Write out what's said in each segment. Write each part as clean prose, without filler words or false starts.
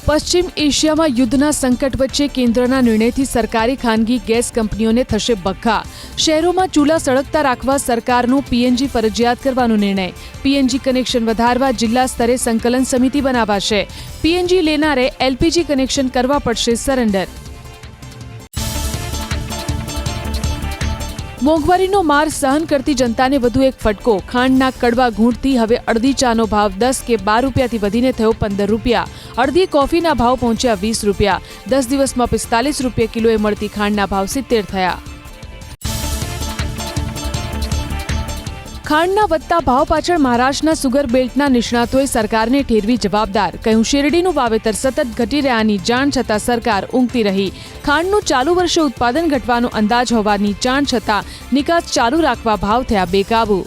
પશ્ચિમ એશિયામાં યુદ્ધના સંકટ વચ્ચે કેન્દ્રના નિર્ણયથી સરકારી ખાનગી ગેસ કંપનીઓને થશે બગ્ગા. શહેરોમાં ચૂલા સળગતા રાખવા સરકારનો પીએનજી ફરજિયાત કરવાનો નિર્ણય. પીએનજી કનેક્શન વધારવા જિલ્લા સ્તરે સંકલન સમિતિ બનાવાશે. પીએનજી લેનારે એલપીજી કનેક્શન કરવા પડશે સરેન્ડર. મોંઘવારીનો માર સહન કરતી જનતાને વધુ એક ફટકો. ખાંડના કડવા ઘૂંટથી હવે અડધી ચાનો ભાવ 10 કે 12 રૂપિયાથી વધીને થયો 15 રૂપિયા. અડધી કોફીના ભાવ પહોંચ્યા 20 રૂપિયા. 10 દિવસમાં 45 રૂપિયા કિલોએ મળતી ખાંડના ભાવ 70 થયા. ખાંડના વધતા ભાવ પાછળ મહારાષ્ટ્રના સુગર બેલ્ટના નિષ્ણાતોએ સરકારને ઠેરવી જવાબદાર. કહ્યું, શેરડીનું વાવેતર સતત ઘટી રહ્યાની જાણ છતાં સરકાર ઊંઘતી રહી. ખાંડનું ચાલુ વર્ષે ઉત્પાદન ઘટવાનો અંદાજ હોવાની જાણ છતાં નિકાસ ચાલુ રાખવા ભાવ થયા બેકાબૂ.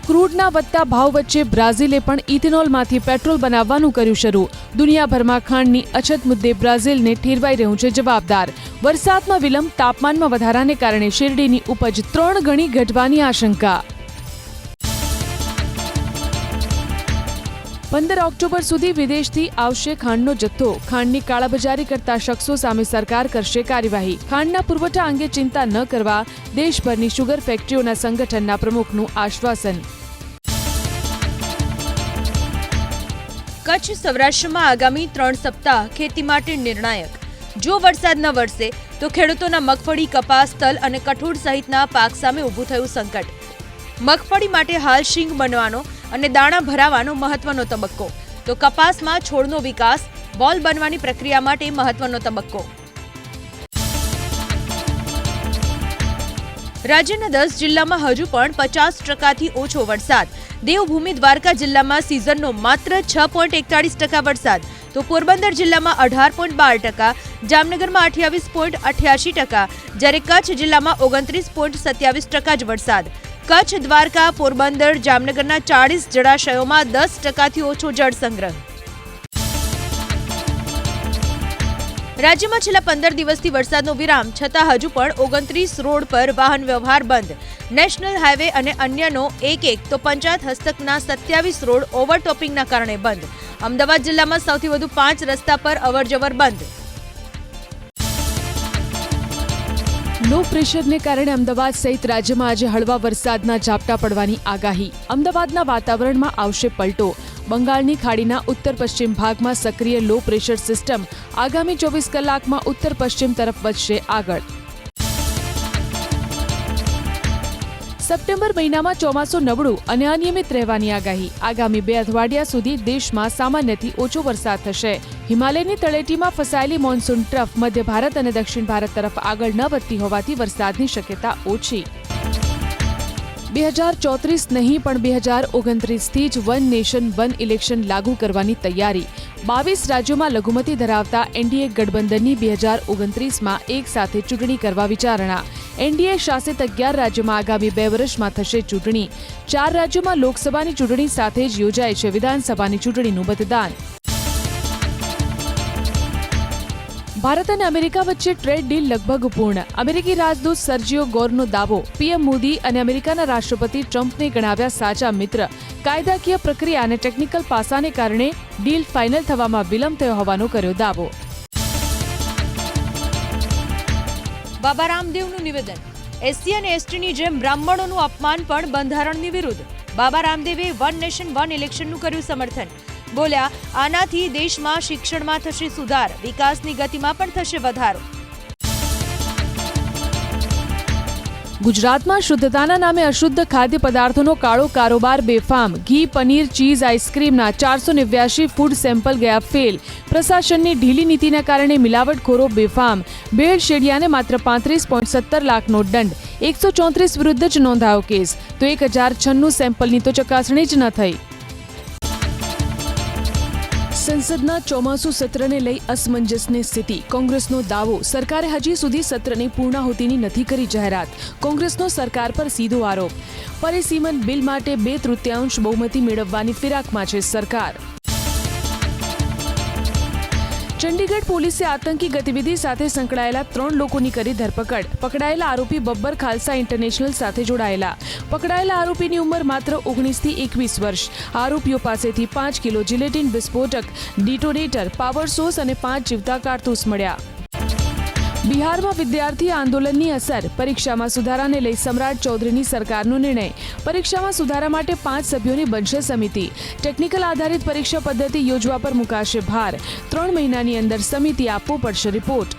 ક્રૂડના વધતા ભાવ વચ્ચે બ્રાઝિલે પણ ઇથેનોલમાંથી પેટ્રોલ બનાવવાનું કર્યું શરૂ. દુનિયાભરમાં ખાંડની અછત મુદ્દે બ્રાઝિલને ઠેરવાઈ રહ્યું છે જવાબદાર. વરસાદમાં વિલંબ, તાપમાનમાં વધારાને કારણે શેરડીની ઉપજ 3 ગણી ઘટવાની આશંકા. 15 ઓક્ટોબર સુધી વિદેશથી આવશે ખાંડનો જથ્થો. ખાંડની કાળાબજારી કરતા શખ્સો સામે સરકાર કરશે કાર્યવાહી. ખાંડના પુરવઠા અંગે ચિંતા ન કરવા દેશભરની શુગર ફેક્ટરીઓના સંગઠનના પ્રમુખનું આશ્વાસન. કચ્છ સૌરાષ્ટ્રમાં આગામી 3 સપ્તાહ ખેતી માટે નિર્ણાયક. જો વરસાદ ન વરસે તો ખેડૂતોના મગફળી, કપાસ, તલ અને કઠોળ સહિતના પાક સામે ઊભું થયું સંકટ. મગફળી માટે હાલ શીંગ બનવાનો અને દાણા ભરાવાનો મહત્વનો તબક્કો, તો કપાસમાં છોડનો વિકાસ, બોલ બનવાની પ્રક્રિયા માટે મહત્વનો તબક્કો. રાજ્યના 10 જિલ્લામાં હજુ પણ 50%થી ઓછો વરસાદ. દેવભૂમિ દ્વારકા જિલ્લામાં સિઝનનો માત્ર 6.41% વરસાદ, તો પોરબંદર જિલ્લામાં 18.12%, જામનગરમાં 28.88%, જ્યારે કચ્છ જિલ્લામાં 29.27% જ વરસાદ. કચ્છ, દ્વારકા, પોરબંદર, જામનગરના 40 જળાશયોમાં 10%થી ઓછો જળ સંગ્રહ. રાજ્યમાં છેલ્લા 15 દિવસથી વરસાદનો વિરામ છતાં હજુ પણ 29 રોડ પર વાહન વ્યવહાર બંધ. નેશનલ હાઈવે અને અન્યનો એક તો પંચાયત હસ્તકના 27 રોડ ઓવરટોપિંગના કારણે બંધ. અમદાવાદ જિલ્લામાં સૌથી વધુ 5 રસ્તા પર અવરજવર બંધ. લો પ્રેશરને કારણે અમદાવાદ સહિત રાજ્યમાં આજે હળવા વરસાદના ઝાપટા પડવાની આગાહી. અમદાવાદના વાતાવરણમાં આવશે પલટો. બંગાળની ખાડીના ઉત્તર પશ્ચિમ ભાગમાં સક્રિય લો પ્રેશર સિસ્ટમ આગામી 24 કલાકમાં ઉત્તર પશ્ચિમ તરફ વધશે આગળ. સપ્ટેમ્બર મહિનામાં ચોમાસું નબળું અને અનિયમિત રહેવાની આગાહી. આગામી 2 અઠવાડિયા સુધી દેશમાં સામાન્યથી ઓછો વરસાદ થશે. હિમાલયની તળેટીમાં ફસાયેલી મોન્સૂન ટ્રફ મધ્ય ભારત અને દક્ષિણ ભારત તરફ આગળ ન વધતી હોવાથી વરસાદની શક્યતા ઓછી. 2034 નહીં પણ 2029થી જ વન નેશન વન ઇલેક્શન લાગુ કરવાની તૈયારી. 22 રાજ્યોમાં લઘુમતી ધરાવતા એનડીએ ગઠબંધનની 2029માં એક સાથે ચૂંટણી કરવા વિચારણા. એનડીએ શાસિત 11 રાજ્યોમાં આગામી 2 વર્ષમાં થશે ચૂંટણી. 4 રાજ્યોમાં લોકસભાની ચૂંટણી સાથે જ યોજાય છે વિધાનસભાની ચૂંટણીનું મતદાન. ભારત અને અમેરિકા વચ્ચે ટ્રેડ ડીલ લગભગ પૂર્ણ. અમેરિકી રાજદૂત સર્જિયો ગોરનો દાવો. પીએમ મોદી અને અમેરિકાના રાષ્ટ્રપતિ ટ્રમ્પને ગણાવ્યા સાચા મિત્ર. કાયદાકીય પ્રક્રિયા અને ટેકનિકલ પાસાને કારણે ડીલ ફાઇનલ થવામાં વિલંબ થયો હોવાનો કર્યો દાવો. બાબા રામદેવનું નિવેદન. એસસી અને એસટીની જેમ બ્રાહ્મણોનું અપમાન પણ બંધારણની વિરુદ્ધ. બાબા રામદેવે વન નેશન વન ઇલેક્શનનું કર્યું સમર્થન. બોલ્યા, આનાથી દેશમાં શિક્ષણમાં થશે સુધાર, વિકાસની ગતિમાં પણ થશે વધારો. ગુજરાતમાં શુદ્ધતાના નામે અશુદ્ધ ખાદ્ય પદાર્થોનો કાળો કારોબાર બેફામ. ઘી, પનીર, ચીઝ, આઈસ્ક્રીમના 489 ફૂડ સેમ્પલ ગયા ફેલ. પ્રશાસનની ઢીલી નીતિના કારણે મિલાવટખોરો બેફામ. ભેળસેળિયાને માત્ર 35.17 લાખનો દંડ. 134 વિરુદ્ધ જ નોંધાયો કેસ, તો 1096 સેમ્પલની તો ચકાસણી જ ન થઈ. સંસદના ચોમાસુ સત્રને લઈ અસમંજસની સ્થિતિ. કોંગ્રેસનો દાવો, સરકારે હજી સુધી સત્રની પૂર્ણાહુતિની નથી કરી જાહેરાત. કોંગ્રેસનો સરકાર પર સીધો આરોપ. પરિસીમન બિલ માટે 2/3 બહુમતી મેળવવાની ફિરાકમાં છે સરકાર. ચંડીગઢ પોલીસે આતંકી ગતિવિધિ સાથે સંકળાયેલા 3 લોકોની કરી ધરપકડ. પકડાયેલા આરોપી બબ્બર ખાલસા ઇન્ટરનેશનલ સાથે જોડાયેલા. પકડાયેલા આરોપીની ઉંમર માત્ર 19 થી 21 વર્ષ. આરોપીઓ પાસેથી 5 કિલો જિલેટિન વિસ્ફોટક, ડિટોનેટર, પાવર સોર્સ અને 5 જીવતા કારતૂસ મળ્યા. બિહારમાં વિદ્યાર્થી આંદોલનની અસર. પરીક્ષામાં સુધારાને લઈ સમ્રાટ ચૌધરીની સરકારનો નિર્ણય. પરીક્ષામાં સુધારા માટે 5 સભ્યોની બનશે સમિતિ. ટેકનિકલ આધારિત પરીક્ષા પદ્ધતિ યોજવા પર મુકાશે ભાર. 3 મહિનાની અંદર સમિતિ આપવો પડશે રિપોર્ટ.